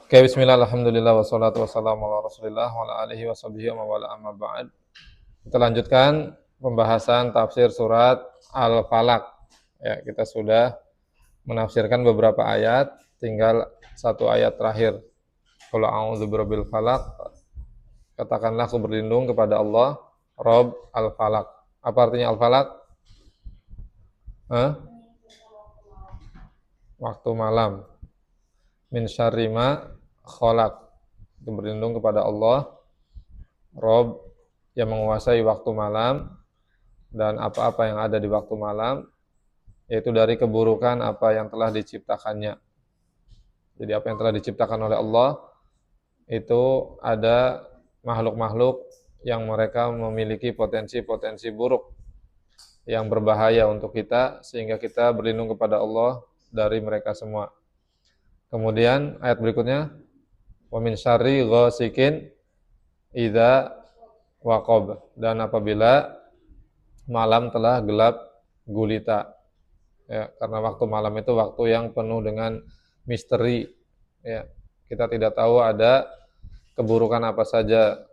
Oke, bismillah, alhamdulillah, wassalatu wassalamu ala rasulillah wa ala alihi wa sahbihi wa mawala amma ba'd. Kita lanjutkan pembahasan tafsir surat Al-Falaq. Ya, kita sudah menafsirkan beberapa ayat, tinggal satu ayat terakhir. Qul a'udzu birabbil falaq. Katakanlah aku berlindung kepada Allah, Rabb Al-Falaq. Apa artinya Al-Falaq? Hah? Waktu malam. Min syarri ma khalaq. Itu berlindung kepada Allah, Rabb yang menguasai waktu malam dan apa-apa yang ada di waktu malam, yaitu dari keburukan apa yang telah diciptakannya. Jadi apa yang telah diciptakan oleh Allah itu ada makhluk-makhluk yang mereka memiliki potensi-potensi buruk yang berbahaya untuk kita, sehingga kita berlindung kepada Allah dari mereka semua. Kemudian ayat berikutnya, wa min syarri ghasikin idza waqab, dan apabila malam telah gelap gulita. Ya, karena waktu malam itu waktu yang penuh dengan misteri. Ya, kita tidak tahu ada keburukan apa saja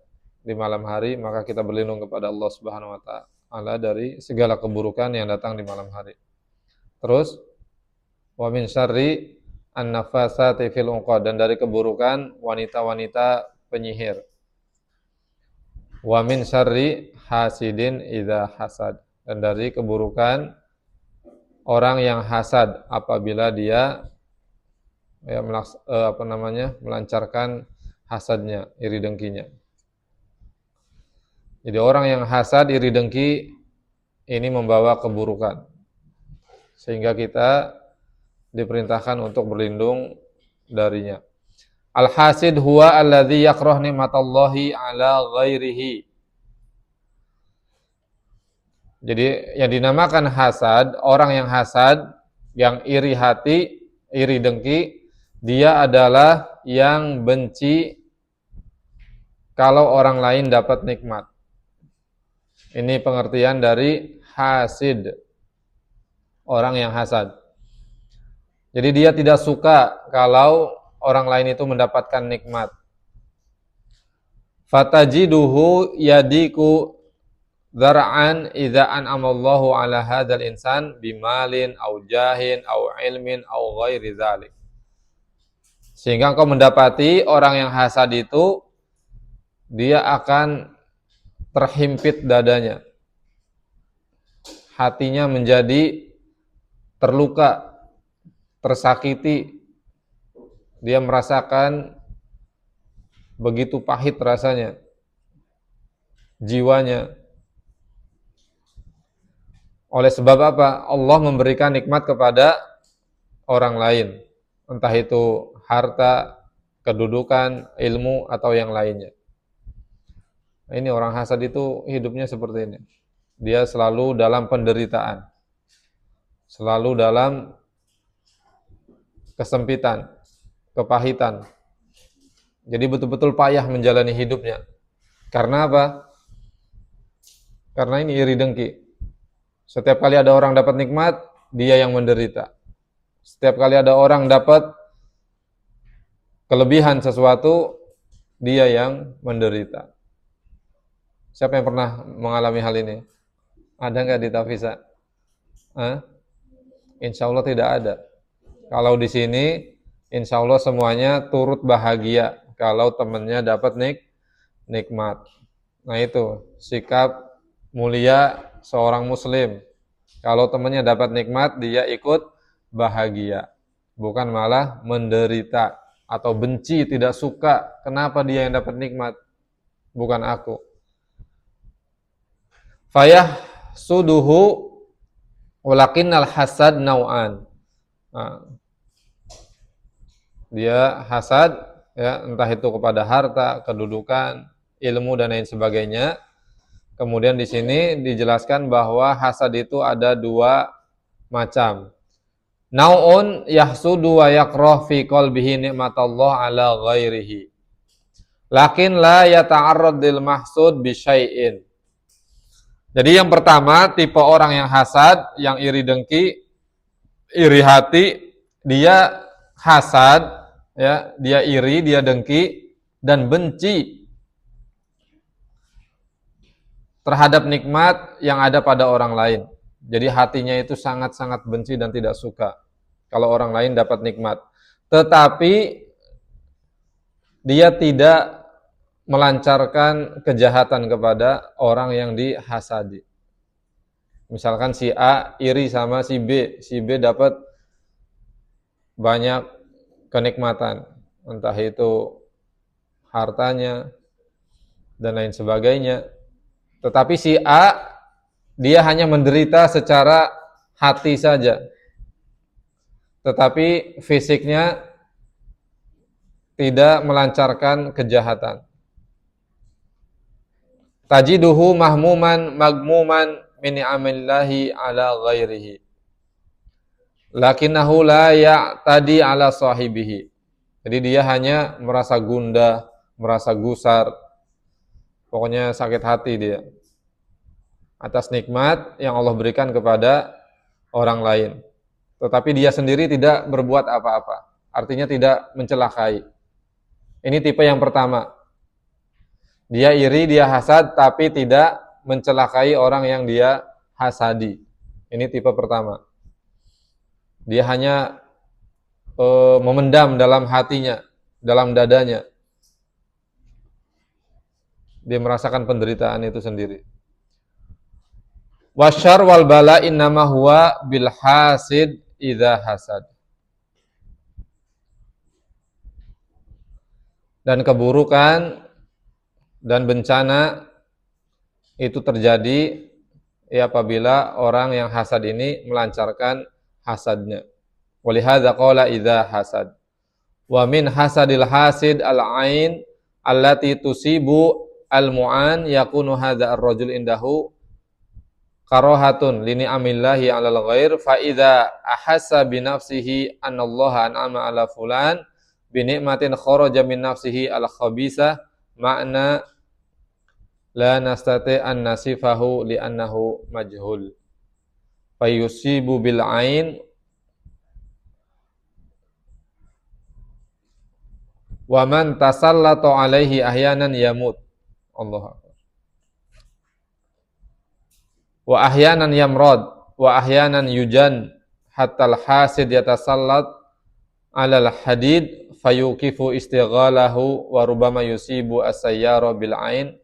di malam hari, maka kita berlindung kepada Allah Subhanahu wa taala dari segala keburukan yang datang di malam hari. Terus wa min syarri an-nafasati fil 'uqad, dan dari keburukan wanita-wanita penyihir. Wa min syarri hasidin idza hasad, dan dari keburukan orang yang hasad apabila dia melancarkan hasadnya, iri dengkinya. Jadi orang yang hasad, iri dengki, ini membawa keburukan. Sehingga kita diperintahkan untuk berlindung darinya. Al-hasid huwa alladzi yakrah nikmatallahi ala ghairihi. Jadi yang dinamakan hasad, orang yang hasad, yang iri hati, iri dengki, dia adalah yang benci kalau orang lain dapat nikmat. Ini pengertian dari hasid, orang yang hasad. Jadi dia tidak suka kalau orang lain itu mendapatkan nikmat. Fatajiduhu yadiku dzar'an idza an'amallahu ala hadzal insan bimalin au jahin au ilmin au ghairi dzalik. Sehingga engkau mendapati orang yang hasad itu dia akan terhimpit dadanya. Hatinya menjadi terluka, tersakiti. Dia merasakan begitu pahit rasanya, jiwanya. Oleh sebab apa? Allah memberikan nikmat kepada orang lain, entah itu harta, kedudukan, ilmu, atau yang lainnya. Ini orang hasad itu hidupnya seperti ini. Dia selalu dalam penderitaan, selalu dalam kesempitan, kepahitan. Jadi betul-betul payah menjalani hidupnya. Karena apa? Karena ini iri dengki. Setiap kali ada orang dapat nikmat, dia yang menderita. Setiap kali ada orang dapat kelebihan sesuatu, dia yang menderita. Siapa yang pernah mengalami hal ini? Ada nggak di Tafisa? Insya Allah tidak ada. Kalau di sini, insya Allah semuanya turut bahagia kalau temannya dapat nikmat. Nah itu sikap mulia seorang muslim. Kalau temannya dapat nikmat, dia ikut bahagia, bukan malah menderita atau benci, tidak suka. Kenapa dia yang dapat nikmat, bukan aku? Fayah suduhu walakinnal hasad nau'an. Nah, dia hasad, ya, entah itu kepada harta, kedudukan, ilmu, dan lain sebagainya. Kemudian di sini dijelaskan bahwa hasad itu ada dua macam. Nau'un yahsudu wa yakrah fi qalbihi nikmatallah ala ghairihi. Lakin la yata'arrad lil mahsud bi syai'in. Jadi yang pertama, tipe orang yang hasad, yang iri dengki, iri hati, dia hasad Ya, dia iri, dia dengki dan benci terhadap nikmat yang ada pada orang lain. Jadi hatinya itu sangat-sangat benci dan tidak suka kalau orang lain dapat nikmat. Tetapi dia tidak melancarkan kejahatan kepada orang yang dihasadi. Misalkan si A iri sama si B dapat banyak kenikmatan, entah itu hartanya dan lain sebagainya. Tetapi si A dia hanya menderita secara hati saja. Tetapi fisiknya tidak melancarkan kejahatan. Tajiduhu mahmuman magmuman min ni'amillahi ala ghairihi. Lakinnahu la ya'tadi ala sahibihi. Jadi dia hanya merasa gundah, merasa gusar, pokoknya sakit hati dia atas nikmat yang Allah berikan kepada orang lain. Tetapi dia sendiri tidak berbuat apa-apa. Artinya tidak mencelakai. Ini tipe yang pertama. Dia iri, dia hasad, tapi tidak mencelakai orang yang dia hasadi. Ini tipe pertama. Dia hanya memendam dalam hatinya, dalam dadanya. Dia merasakan penderitaan itu sendiri. Wasyar wal bala innama huwa bil hasid idza hasad. Dan keburukan dan bencana itu terjadi ya apabila orang yang hasad ini melancarkan hasadnya. Walihadza qala idza hasad. Wa min hasadil hasid al-ain allati tusibu al-mu'an yakunu hadza ar-rajul indahu karahatun li ni'amillahi 'alal ghair fa idza ahassa bi nafsihi anallaha an'ama 'ala fulan bi ni'matin kharaja min nafsihi al-khabisa ma'na la nastati an nasifahu li annahu majhul fa yusibu bil 'ain wa man tasallata 'alaihi ahyanan yamut. Allah wa ahyanan yamrad wa ahyanan yujan hatta al-hasid yatasallat 'alal hadid fayuqifu istighalahu wa rubama yusibu as-sayyara bil 'ain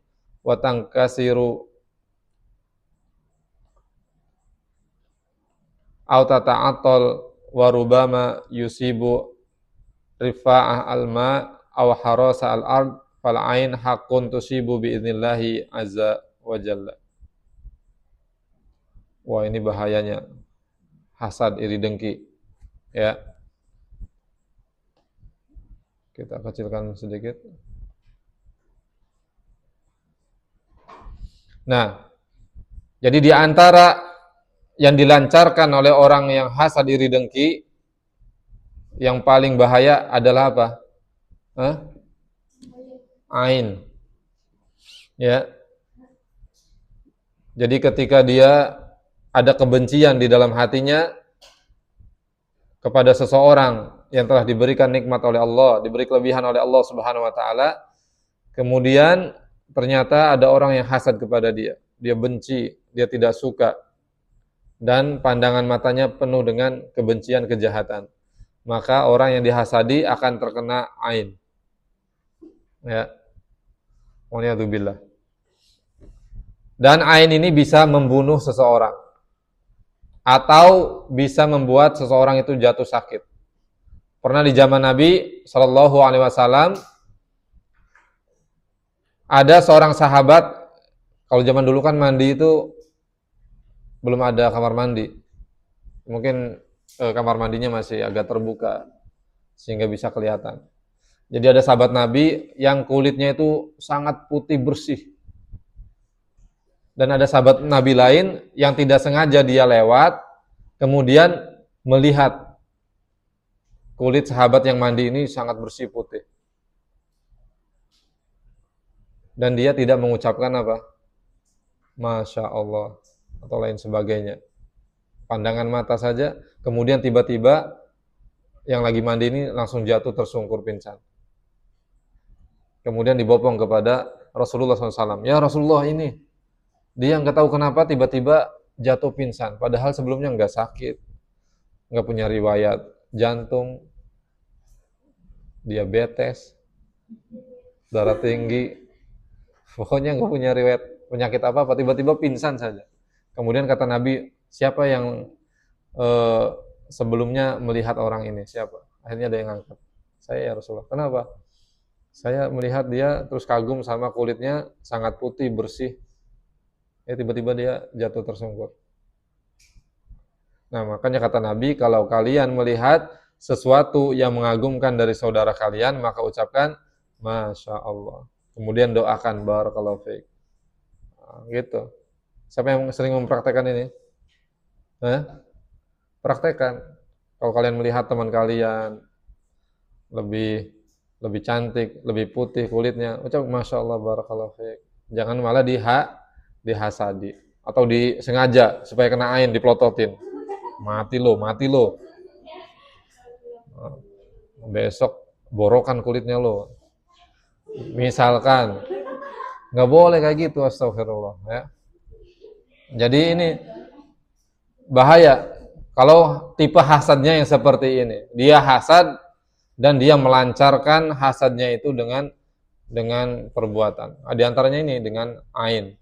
wa tankasiru aw tata'attal wa rubama yusibu rifa'ah al-ma aw harasa al-ard fal 'ain haqqun tusibu bi idznillah azza wa jalla. Wah, ini bahayanya hasad, iri dengki. Ya. Kita kecilkan sedikit. Nah, jadi di antara yang dilancarkan oleh orang yang hasad, iri dengki, yang paling bahaya adalah apa? Ain. Ya. Jadi ketika dia ada kebencian di dalam hatinya kepada seseorang yang telah diberikan nikmat oleh Allah, diberi kelebihan oleh Allah Subhanahu wa taala, kemudian ternyata ada orang yang hasad kepada dia. Dia benci, dia tidak suka. Dan pandangan matanya penuh dengan kebencian, kejahatan. Maka orang yang dihasadi akan terkena ain. Ya. Waliyadzubillah. Dan ain ini bisa membunuh seseorang atau bisa membuat seseorang itu jatuh sakit. Pernah di zaman Nabi Shallallahu Alaihi Wasallam ada seorang sahabat, kalau zaman dulu kan mandi itu belum ada kamar mandi, mungkin kamar mandinya masih agak terbuka sehingga bisa kelihatan. Jadi ada sahabat Nabi yang kulitnya itu sangat putih bersih. Dan ada sahabat Nabi lain yang tidak sengaja dia lewat, kemudian melihat kulit sahabat yang mandi ini sangat bersih putih. Dan dia tidak mengucapkan apa? Masya Allah atau lain sebagainya. Pandangan mata saja, kemudian tiba-tiba yang lagi mandi ini langsung jatuh tersungkur pingsan. Kemudian dibopong kepada Rasulullah SAW. Ya Rasulullah, ini dia nggak tahu kenapa tiba-tiba jatuh pingsan. Padahal sebelumnya nggak sakit, nggak punya riwayat jantung, diabetes, darah tinggi, pokoknya nggak punya riwayat penyakit apa-apa. Tiba-tiba pingsan saja. Kemudian kata Nabi, siapa yang sebelumnya melihat orang ini? Siapa? Akhirnya ada yang angkat. Saya, ya Rasulullah. Kenapa? Saya melihat dia terus kagum sama kulitnya sangat putih, bersih. Ya tiba-tiba dia jatuh tersungkur. Nah, makanya kata Nabi, kalau kalian melihat sesuatu yang mengagumkan dari saudara kalian, maka ucapkan Masya Allah. Kemudian doakan Barakallahu fiik. Nah, gitu. Siapa yang sering mempraktekkan ini? Praktekkan. Kalau kalian melihat teman kalian lebih cantik, lebih putih kulitnya, ucap Masya Allah Barakallahu fiik. Jangan malah dihasadi atau disengaja supaya kena ain, dipelototin. Mati lo. Besok borokan kulitnya lo. Misalkan, nggak boleh kayak gitu, astagfirullah. Ya. Jadi ini bahaya kalau tipe hasadnya yang seperti ini. Dia hasad dan dia melancarkan hasadnya itu dengan perbuatan. Di antaranya ini dengan ain.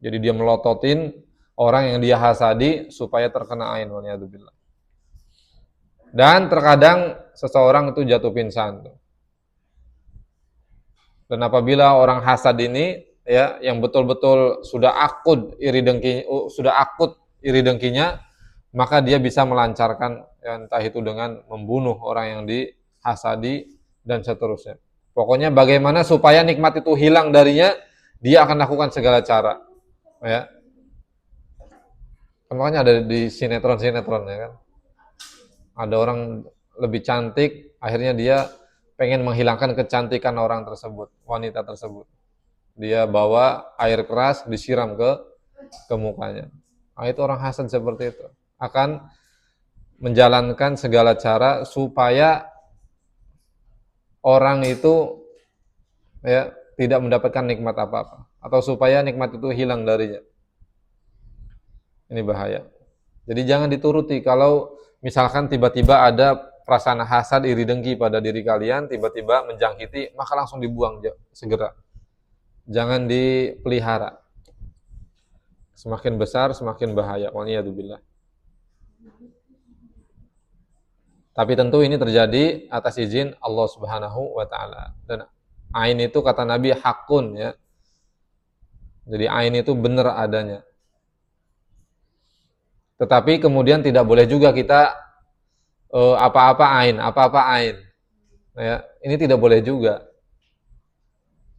Jadi dia melototin orang yang dia hasadi supaya terkena ain, waliyadzubillah. Dan terkadang seseorang itu jatuh pingsan. Dan apabila orang hasad ini ya yang betul-betul sudah akut iri dengkinya, maka dia bisa melancarkan ya, entah itu dengan membunuh orang yang dihasadi dan seterusnya. Pokoknya bagaimana supaya nikmat itu hilang darinya, dia akan lakukan segala cara. Ya. Makanya ada di sinetron ya kan. Ada orang lebih cantik, akhirnya dia pengen menghilangkan kecantikan orang tersebut, wanita tersebut. Dia bawa air keras disiram ke mukanya. Nah, itu orang hasad seperti itu. Akan menjalankan segala cara supaya orang itu ya tidak mendapatkan nikmat apa-apa atau supaya nikmat itu hilang darinya. Ini bahaya. Jadi jangan dituruti. Kalau misalkan tiba-tiba ada perasaan hasad, iri dengki pada diri kalian, tiba-tiba menjangkiti, maka langsung dibuang segera. Jangan dipelihara. Semakin besar, semakin bahaya. Waliyadzubillah. Tapi tentu ini terjadi atas izin Allah Subhanahu wa taala. Dan ain itu kata Nabi hakun ya. Jadi ain itu benar adanya. Tetapi kemudian tidak boleh juga kita apa-apa ain. Ya, ini tidak boleh juga.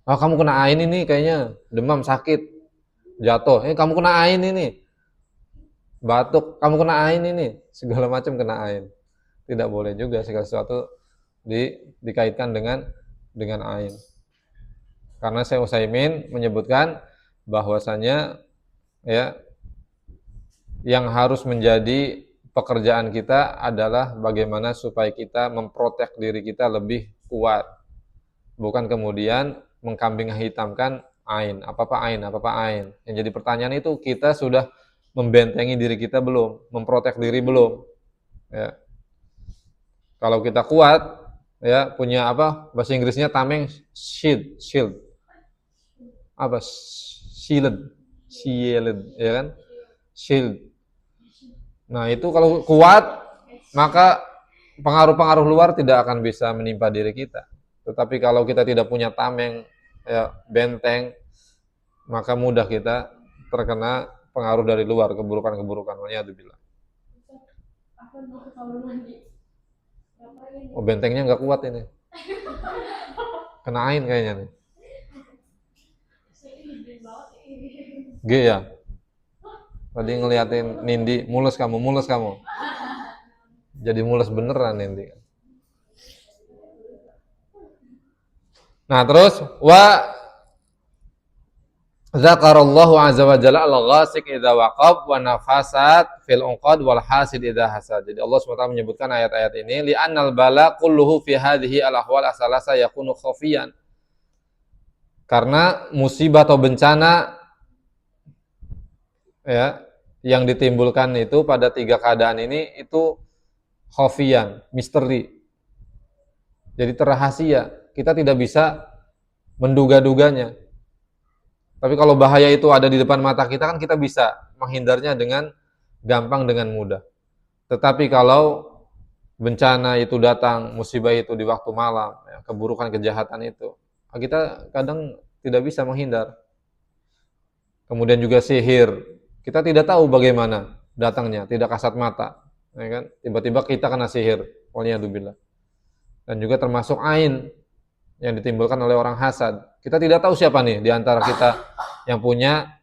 Oh, kamu kena ain ini kayaknya demam sakit, jatuh. Kamu kena ain ini. Batuk, kamu kena ain ini. Segala macam kena ain. Tidak boleh juga segala sesuatu dikaitkan dengan ain. Karena Syekh Utsaimin menyebutkan bahwasanya ya yang harus menjadi pekerjaan kita adalah bagaimana supaya kita memprotek diri kita lebih kuat. Bukan kemudian mengkambing hitamkan ain. Apa-apa ain. Yang jadi pertanyaan itu kita sudah membentengi diri kita belum? Memprotek diri belum? Ya. Kalau kita kuat, ya punya apa? Bahasa Inggrisnya tameng shield. Apa? Shield, ya kan? Shield. Nah, itu kalau kuat, maka pengaruh-pengaruh luar tidak akan bisa menimpa diri kita. Tetapi kalau kita tidak punya tameng, ya, benteng, maka mudah kita terkena pengaruh dari luar, keburukan-keburukan. Waliyadzubillah. Oh, bentengnya nggak kuat ini. Kena ain kayaknya nih. G ya? Tadi ngeliatin Nindi, mulus kamu. Jadi mulus beneran Nindi. Nah terus Dzakarallahu azza wa jalla al-ghasiq idza waqab wa nafasat fil unqad wal hasid idza hasad. Jadi Allah SWT menyebutkan ayat-ayat ini li'annal bala kulluhu fi hadhihi al-ahwal asalasa yakunu khafiyan. Karena musibah atau bencana ya yang ditimbulkan itu pada tiga keadaan ini itu khafiyan, misteri. Jadi terrahasia, kita tidak bisa menduga-duganya. Tapi kalau bahaya itu ada di depan mata kita kan kita bisa menghindarnya dengan gampang, dengan mudah. Tetapi kalau bencana itu datang, musibah itu di waktu malam, ya, keburukan, kejahatan itu, kita kadang tidak bisa menghindar. Kemudian juga sihir, kita tidak tahu bagaimana datangnya, tidak kasat mata, ya kan? Tiba-tiba kita kena sihir, waliyadzubillah. Dan juga termasuk ain yang ditimbulkan oleh orang hasad. Kita tidak tahu siapa nih di antara kita yang punya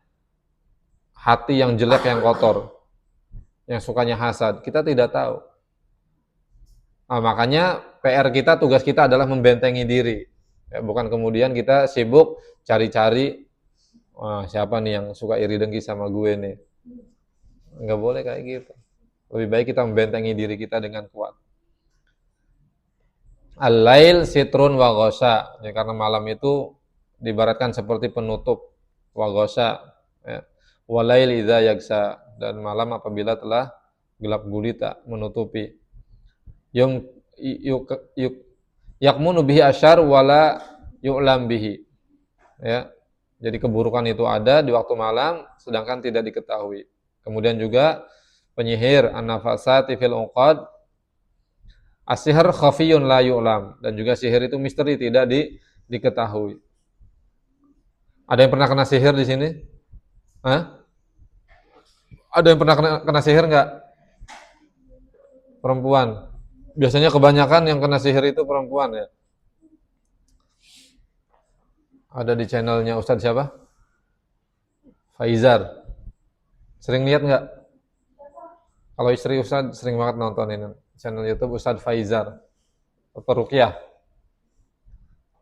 hati yang jelek, yang kotor, yang sukanya hasad. Kita tidak tahu. Nah, makanya PR kita, tugas kita adalah membentengi diri. Ya, bukan kemudian kita sibuk cari-cari siapa nih yang suka iri dengki sama gue nih. Enggak boleh kayak gitu. Lebih baik kita membentengi diri kita dengan kuat. Al-lail sitrun wa ghosha. Ya, karena malam itu diibaratkan seperti penutup, wa ghosha. Ya. Walail idza yagsa, dan malam apabila telah gelap gulita, menutupi. Yum yakmunu bihi asyar wala yu'lam bihi. Ya. Jadi keburukan itu ada di waktu malam sedangkan tidak diketahui. Kemudian juga penyihir, an-nafasati fil uqad, as-sihr khafiyun la yu'lam, dan juga sihir itu misteri, tidak diketahui. Ada yang pernah kena sihir di sini? Hah? Ada yang pernah kena sihir enggak? Perempuan. Biasanya kebanyakan yang kena sihir itu perempuan ya. Ada di channelnya Ustadz siapa? Faizar. Sering lihat nggak? Kalau istri Ustadz sering banget nontonin channel YouTube Ustadz Faizar atau Ruqyah.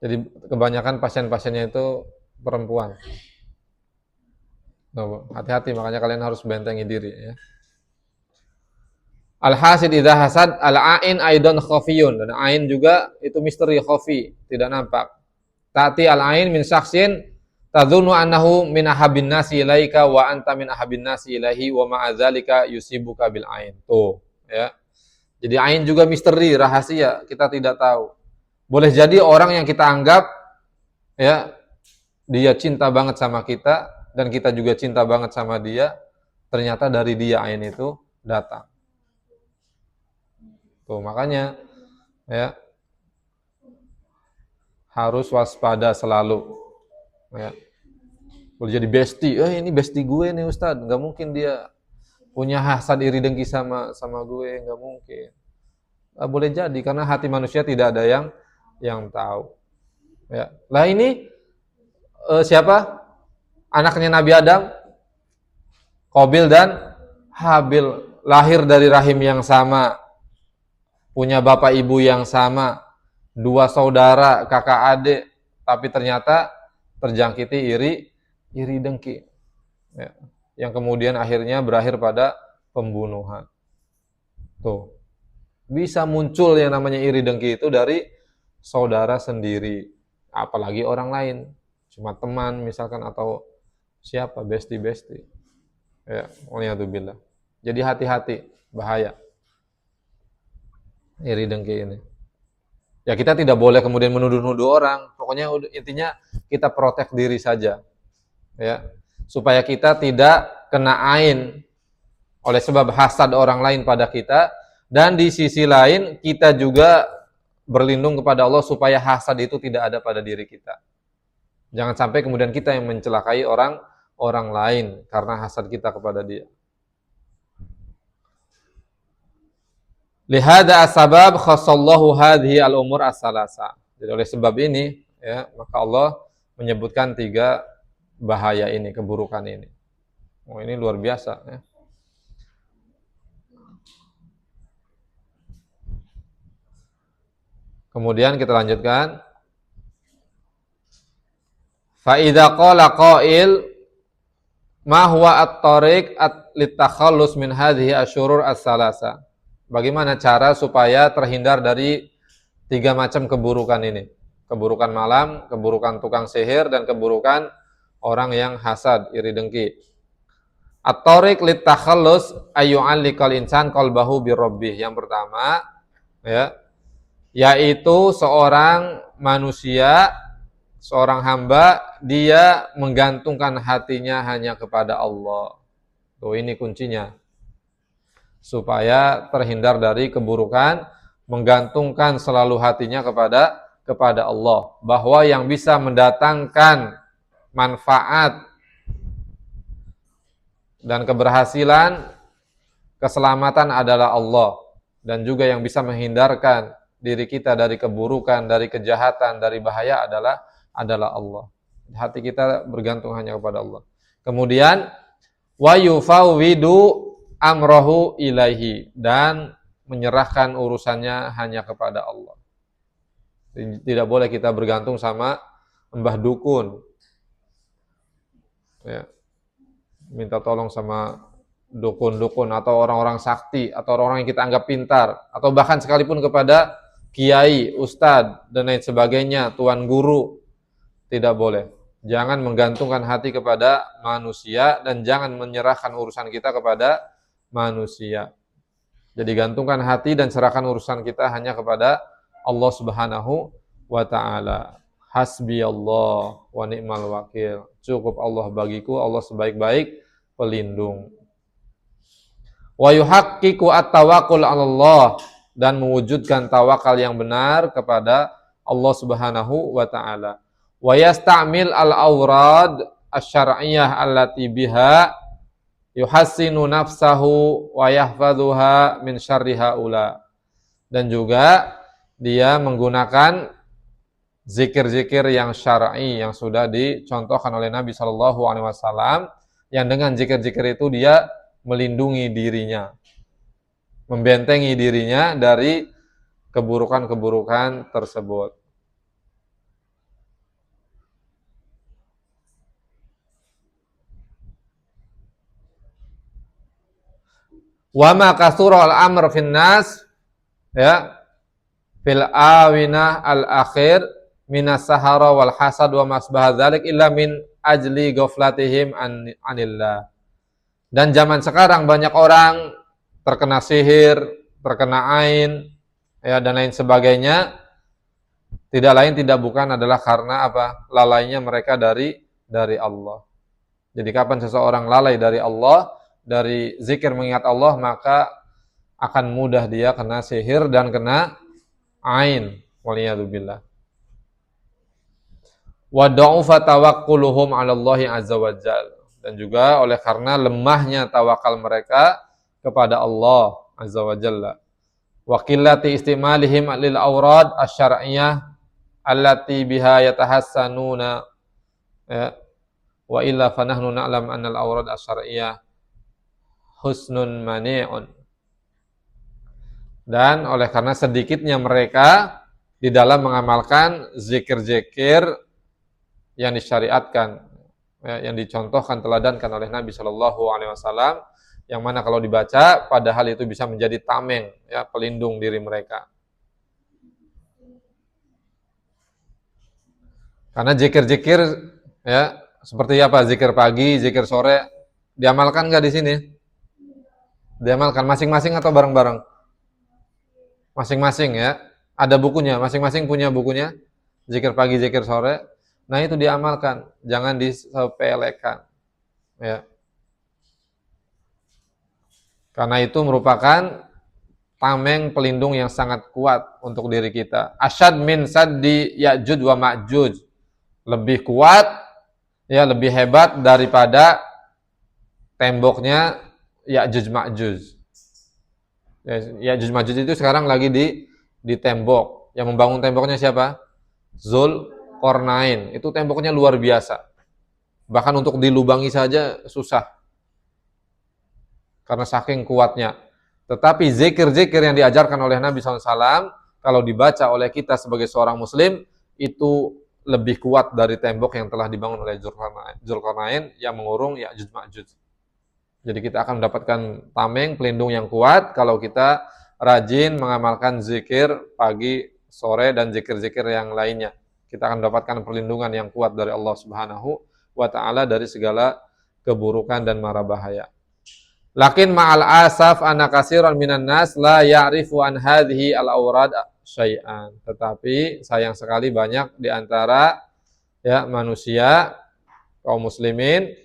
Jadi kebanyakan pasien-pasiennya itu perempuan. Hati-hati, makanya kalian harus bentengi diri ya. Al-hasid idza hasad, al-ain aidan khafiyun, dan ain juga itu misteri, khafi, tidak nampak. Ta'ti al-ain min syakhsin tadhunnu annahu min ahabbin nasi ilaika wa anta min ahabbin nasi ilaihi wa ma'a dzalika yusibuka bil ain. Tuh, ya. Jadi ain juga misteri, rahasia, kita tidak tahu. Boleh jadi orang yang kita anggap ya dia cinta banget sama kita dan kita juga cinta banget sama dia, ternyata dari dia ain itu datang. Tuh, makanya ya harus waspada selalu. Ya. Boleh jadi bestie, ini bestie gue nih Ustadz, nggak mungkin dia punya hasad iri dengki sama gue, nggak mungkin. Boleh jadi karena hati manusia tidak ada yang tahu. Ya. Lah ini siapa? Anaknya Nabi Adam, Qabil dan Habil, lahir dari rahim yang sama, punya bapak ibu yang sama, dua saudara, kakak adik, tapi ternyata terjangkiti iri dengki. Ya. Yang kemudian akhirnya berakhir pada pembunuhan. Tuh. Bisa muncul yang namanya iri dengki itu dari saudara sendiri, apalagi orang lain, cuma teman misalkan atau siapa, bestie. Ya, waliyadzubillah. Jadi hati-hati, bahaya iri dengki ini. Ya kita tidak boleh kemudian menuduh-nuduh orang. Pokoknya intinya kita protek diri saja. Ya. Supaya kita tidak kena ain oleh sebab hasad orang lain pada kita, dan di sisi lain kita juga berlindung kepada Allah supaya hasad itu tidak ada pada diri kita. Jangan sampai kemudian kita yang mencelakai orang lain karena hasad kita kepada dia. Lihada asbab khassallahu hadhihi al-umur as-salasa. Jadi oleh sebab ini ya, maka Allah menyebutkan tiga bahaya ini, keburukan ini. Oh, ini luar biasa ya. Kemudian kita lanjutkan. Fa idza qala qail Ma huwa at-tariq litakhallus min hadhihi asyurur as-salasa. Bagaimana cara supaya terhindar dari 3 macam keburukan ini? Keburukan malam, keburukan tukang sihir, dan keburukan orang yang hasad, iri dengki. At-tariq litakhallus ayyu'alliqal insan qalbahu bi rabbih. Yang pertama, ya, yaitu seorang manusia, seorang hamba, dia menggantungkan hatinya hanya kepada Allah. Tuh, ini kuncinya. Supaya terhindar dari keburukan, menggantungkan selalu hatinya kepada Allah. Bahwa yang bisa mendatangkan manfaat dan keberhasilan, keselamatan adalah Allah. Dan juga yang bisa menghindarkan diri kita dari keburukan, dari kejahatan, dari bahaya adalah Allah. Hati kita bergantung hanya kepada Allah. Kemudian wa yufawwidu amrohu ilaihi, dan menyerahkan urusannya hanya kepada Allah. Tidak boleh kita bergantung sama mbah dukun, ya, minta tolong sama dukun-dukun atau orang-orang sakti atau orang yang kita anggap pintar, atau bahkan sekalipun kepada kiai, ustadz, dan lain sebagainya, tuan guru. Tidak boleh. Jangan menggantungkan hati kepada manusia dan jangan menyerahkan urusan kita kepada manusia. Jadi gantungkan hati dan serahkan urusan kita hanya kepada Allah Subhanahu wa ta'ala. Hasbi Allah wa ni'mal wakil. Cukup Allah bagiku, Allah sebaik-baik pelindung. Wa yuhaqqiqu at-tawakkul 'ala Allah, dan mewujudkan tawakal yang benar kepada Allah Subhanahu wa ta'ala. Wa yasta'mil al-awrad asy-syar'iyyah allati biha yuhassinu nafsahu wa yahfadhuha min syarri haula. Dan juga dia menggunakan zikir-zikir yang syar'i yang sudah dicontohkan oleh Nabi sallallahu alaihi wasallam, yang dengan zikir-zikir itu dia melindungi dirinya, membentengi dirinya dari keburukan-keburukan tersebut. Wa ma kasura al-amr fin nas, ya, fil awinah al-akhir minas sahara wal hasad wa masbah dzalik illa min ajli ghaflatihim anillah. Dan zaman sekarang banyak orang terkena sihir, terkena ain, ya, dan lain sebagainya. Tidak lain tidak bukan adalah karena apa? Lalainya mereka dari Allah. Jadi kapan seseorang lalai dari Allah, dari zikir mengingat Allah, maka akan mudah dia kena sihir dan kena ain. Waliyadzubillah. Wa da'ufa tawakkuluhum 'ala Allah azza wa jalla. Dan juga oleh karena lemahnya tawakal mereka kepada Allah azza wa jalla. Wa qillati istimalihim lil awrad asy-syar'iyyah allati biha yatahassanuna, ya. Wa illa fa nahnu na'lam anna al-awrad asy-syar'iyyah husnun mani'un. Dan oleh karena sedikitnya mereka di dalam mengamalkan zikir-zikir yang disyariatkan, ya, yang dicontohkan, teladankan oleh Nabi Shallallahu Alaihi Wasallam, yang mana kalau dibaca, padahal itu bisa menjadi tameng, ya, pelindung diri mereka. Karena zikir-zikir, ya, seperti apa? Zikir pagi, zikir sore, diamalkan nggak di sini? Diamalkan masing-masing atau bareng-bareng? Masing-masing, ya. Ada bukunya, masing-masing punya bukunya. Zikir pagi, zikir sore. Nah, itu diamalkan, jangan disepelekan, ya. Karena itu merupakan tameng pelindung yang sangat kuat untuk diri kita. Asyad min saddi Ya'juj wa Ma'juj. Lebih kuat, ya, lebih hebat daripada temboknya Ya'juj Ma'juj. Ya'juj Ma'juj itu sekarang lagi di tembok. Yang membangun temboknya siapa? Dzulqarnain. Itu temboknya luar biasa. Bahkan untuk dilubangi saja susah. Karena saking kuatnya. Tetapi zikir-zikir yang diajarkan oleh Nabi SAW, kalau dibaca oleh kita sebagai seorang muslim, itu lebih kuat dari tembok yang telah dibangun oleh Zulkarnain yang mengurung Ya'juj Ma'juj. Jadi kita akan mendapatkan tameng, pelindung yang kuat kalau kita rajin mengamalkan zikir pagi, sore, dan zikir-zikir yang lainnya. Kita akan mendapatkan perlindungan yang kuat dari Allah Subhanahu wa Ta'ala dari segala keburukan dan mara bahaya. Lakin ma'al asaf anna katsiran minan nas la ya'rifu an hadhihi al-awrad syai'an. Tetapi sayang sekali banyak di antara manusia kaum muslimin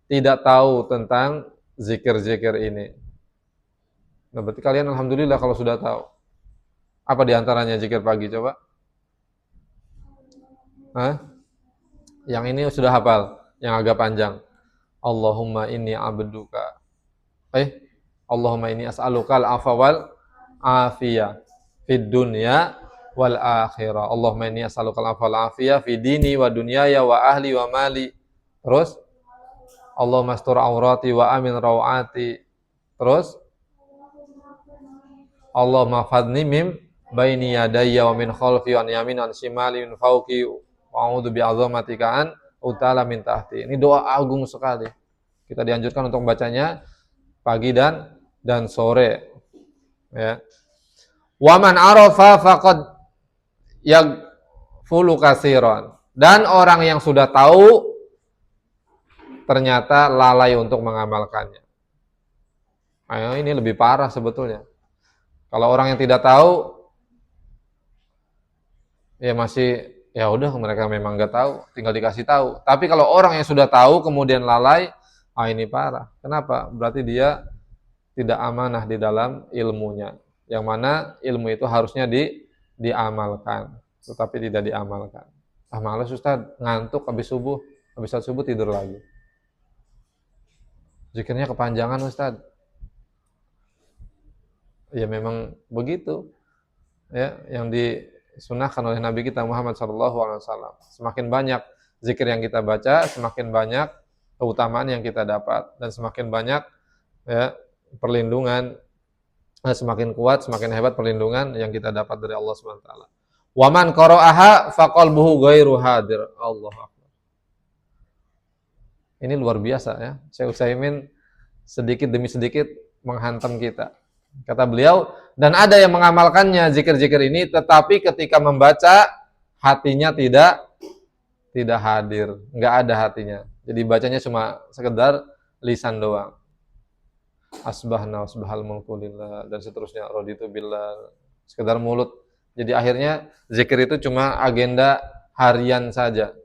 tidak tahu tentang zikir-zikir ini. Nah, berarti kalian alhamdulillah kalau sudah tahu. Apa di antaranya zikir pagi coba? Hah? Yang ini sudah hafal, yang agak panjang. Allahumma inni abduka. Allahumma inni as'alukal afwa wal afiyah fid dunya wal akhirah. Allahumma inni as'alukal afwa wal afiyah fid dini wa dunyaya wa ahli wa mali. Terus Allahumma astur aurati wa amin rawati. Terus Allahumma fadni mim baini yadayya wa min khalfi wa an yamin an shimali min fawqi wa a'udzu bi'azamatika an utala min tahti. Ini doa agung sekali. Kita dianjurkan untuk membacanya pagi dan sore. Ya. Wa man arafa faqad yaghfulu katsiran. Dan orang yang sudah tahu ternyata lalai untuk mengamalkannya. Nah, ini lebih parah sebetulnya. Kalau orang yang tidak tahu, ya masih, ya udah mereka memang nggak tahu, tinggal dikasih tahu. Tapi kalau orang yang sudah tahu kemudian lalai, ini parah. Kenapa? Berarti dia tidak amanah di dalam ilmunya. Yang mana ilmu itu harusnya diamalkan, tetapi tidak diamalkan. Malas Ustaz, ngantuk habis subuh tidur lagi. Zikirnya kepanjangan Ustaz. Ya memang begitu. Ya, yang disunahkan oleh Nabi kita Muhammad SAW. Semakin banyak zikir yang kita baca, semakin banyak keutamaan yang kita dapat, dan semakin banyak perlindungan, semakin kuat, semakin hebat perlindungan yang kita dapat dari Allah Subhanahu wa taala. Wa man qara'aha faqalbuhu ghairu hadir. Allah Akbar. Ini luar biasa ya. Syekh Utsaimin sedikit demi sedikit menghantam kita. Kata beliau, dan ada yang mengamalkannya zikir-zikir ini, tetapi ketika membaca hatinya tidak hadir, nggak ada hatinya. Jadi bacanya cuma sekedar lisan doang. Asbahna wasbahal mulku lillah dan seterusnya, raditu billah, sekedar mulut. Jadi akhirnya zikir itu cuma agenda harian saja.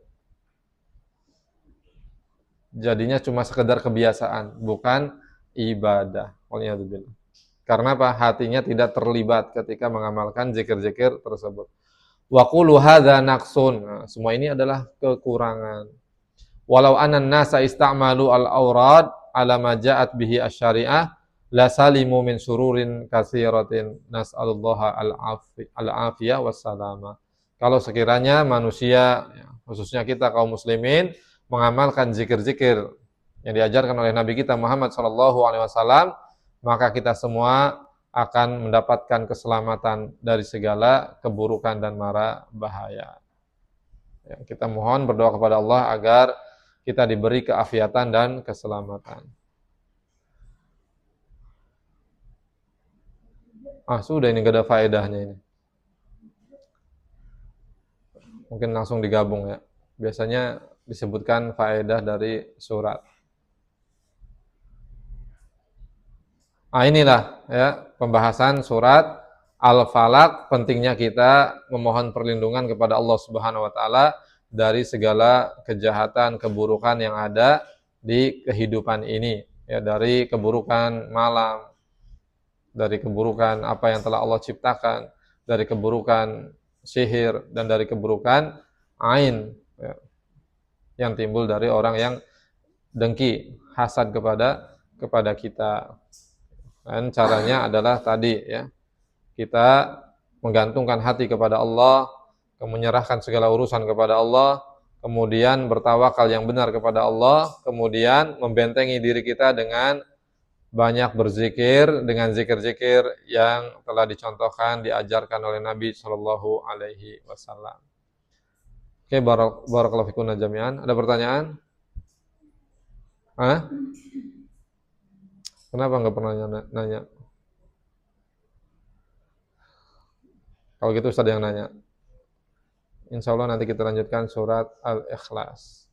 Jadinya cuma sekedar kebiasaan, bukan ibadah. Waliyadzubillah. Karena apa? Hatinya tidak terlibat ketika mengamalkan zikir-zikir tersebut. Wa qulu hadza naqsun. Nah, semua ini adalah kekurangan. Walau anan nasa ista'malu al-awrad ala ma ja'at bihi asy-syari'ah la salimu min syururin katsiratin nas'alullaha al-afiyah wassalama. Kalau sekiranya manusia, khususnya kita kaum muslimin, mengamalkan zikir-zikir yang diajarkan oleh Nabi kita Muhammad SAW, maka kita semua akan mendapatkan keselamatan dari segala keburukan dan mara bahaya. Kita mohon berdoa kepada Allah agar kita diberi keafiatan dan keselamatan. Sudah ini gak ada faedahnya ini. Mungkin langsung digabung ya. Biasanya disebutkan faedah dari surat. Inilah ya pembahasan surat Al-Falaq, pentingnya kita memohon perlindungan kepada Allah Subhanahu wa taala dari segala kejahatan, keburukan yang ada di kehidupan ini, ya, dari keburukan malam, dari keburukan apa yang telah Allah ciptakan, dari keburukan sihir, dan dari keburukan ain, ya, yang timbul dari orang yang dengki, hasad kepada kita. Dan caranya adalah tadi ya, kita menggantungkan hati kepada Allah, menyerahkan segala urusan kepada Allah, kemudian bertawakal yang benar kepada Allah, kemudian membentengi diri kita dengan banyak berzikir, dengan zikir-zikir yang telah dicontohkan, diajarkan oleh Nabi Shallallahu Alaihi Wasallam. Oke, barakallahu fikum jami'an. Ada pertanyaan? Hah? Kenapa nggak pernah nanya? Kalau gitu Ustaz yang nanya. Insya Allah nanti kita lanjutkan surat Al-Ikhlas.